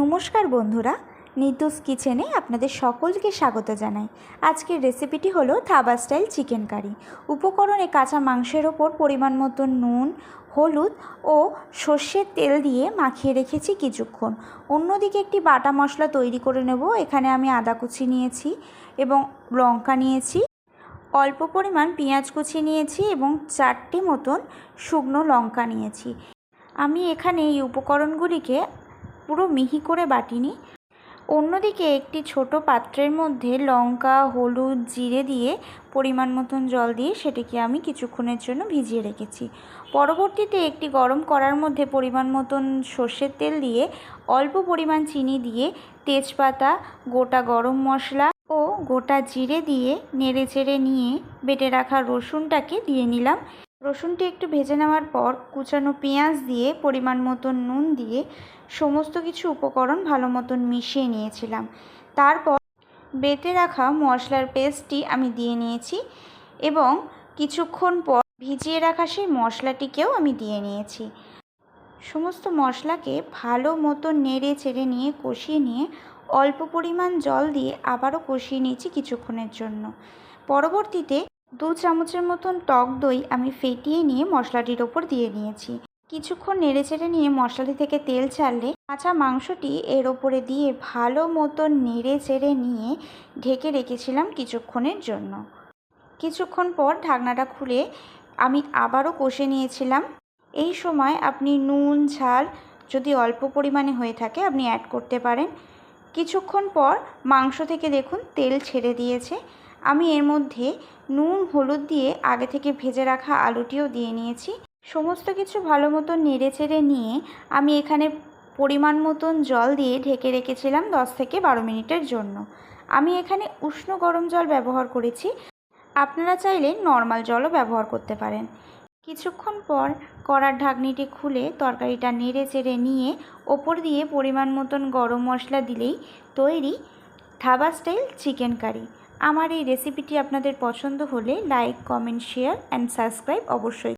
নমস্কার বন্ধুরা, নিতুস কিচেনে আপনাদের সকলকে স্বাগত জানাই। আজকের রেসিপিটি হলো ধাবা স্টাইল চিকেন কারি। উপকরণে কাঁচা মাংসের ওপর পরিমাণ মতো নুন, হলুদ ও সর্ষের তেল দিয়ে মাখিয়ে রেখেছি কিছুক্ষণ। অন্যদিকে একটি বাটা মশলা তৈরি করে নেব। এখানে আমি আদা কুচি নিয়েছি এবং লঙ্কা নিয়েছি, অল্প পরিমাণ পেঁয়াজ কুচি নিয়েছি এবং 4টি মতন শুকনো লঙ্কা নিয়েছি। আমি এখানে এই উপকরণগুলিকে পুরো মিহি করে বাটিনি। অন্যদিকে একটি ছোট পাত্রের মধ্যে লঙ্কা, হলুদ, জিরে দিয়ে পরিমাণ মতন জল দিয়ে সেটিকে আমি কিছুক্ষণের জন্য ভিজিয়ে রেখেছি। পরবর্তীতে একটি গরম কড়ার মধ্যে পরিমাণ মতন সর্ষের তেল দিয়ে অল্প পরিমাণ চিনি দিয়ে তেজপাতা, গোটা গরম মশলা ও গোটা জিরে দিয়ে নেড়ে চেড়ে নিয়ে বেটে রাখা রসুনটাকে দিয়ে নিলাম। রসুনটি একটু ভেজে নেওয়ার পর কুচানো পেঁয়াজ দিয়ে পরিমাণ মতন নুন দিয়ে সমস্ত কিছু উপকরণ ভালো মতন মিশিয়ে নিয়েছিলাম। তারপর বেটে রাখা মশলার পেস্টটি আমি দিয়ে নিয়েছি এবং কিছুক্ষণ পর ভিজিয়ে রাখা সেই মশলাটিকেও আমি দিয়ে নিয়েছি। সমস্ত মশলাকে ভালো মতো নেড়ে চেড়ে নিয়ে কষিয়ে নিয়ে অল্প পরিমাণ জল দিয়ে আবারও কষিয়ে নিয়েছি কিছুক্ষণের জন্য। পরবর্তীতে 2 চামচের মতন টক দই আমি ফেটিয়ে নিয়ে মশলাটির ওপর দিয়ে নিয়েছি। কিছুক্ষণ নেড়েচেড়ে নিয়ে মশলাটি থেকে তেল ছাড়লে কাঁচা মাংসটি এর ওপরে দিয়ে ভালো মতো নেড়ে চেড়ে নিয়ে ঢেকে রেখেছিলাম কিছুক্ষণের জন্য। কিছুক্ষণ পর ঢাকনাটা খুলে আমি আবারও কষে নিয়েছিলাম। এই সময় আপনি নুন, ঝাল যদি অল্প পরিমাণে হয়ে থাকে আপনি অ্যাড করতে পারেন। কিছুক্ষণ পর মাংস থেকে দেখুন তেল ছেড়ে দিয়েছে। আমি এর মধ্যে নুন, হলুদ দিয়ে আগে থেকে ভেজে রাখা আলুটিও দিয়ে নিয়েছি। সমস্ত কিছু ভালো মতো নেড়ে চেড়ে নিয়ে আমি এখানে পরিমাণ মতন জল দিয়ে ঢেকে রেখেছিলাম 10 থেকে 12 মিনিটের জন্য। আমি এখানে উষ্ণ গরম জল ব্যবহার করেছি, আপনারা চাইলে নর্মাল জলও ব্যবহার করতে পারেন। কিছুক্ষণ পর কড়ার ঢাকনিটি খুলে তরকারিটা নেড়ে চেড়ে নিয়ে ওপর দিয়ে পরিমাণ মতন গরম মশলা দিলেই তৈরি ধাবা স্টাইল চিকেন কারি। আমার এই রেসিপিটি আপনাদের পছন্দ হলে like, comment, share and subscribe অবশ্যই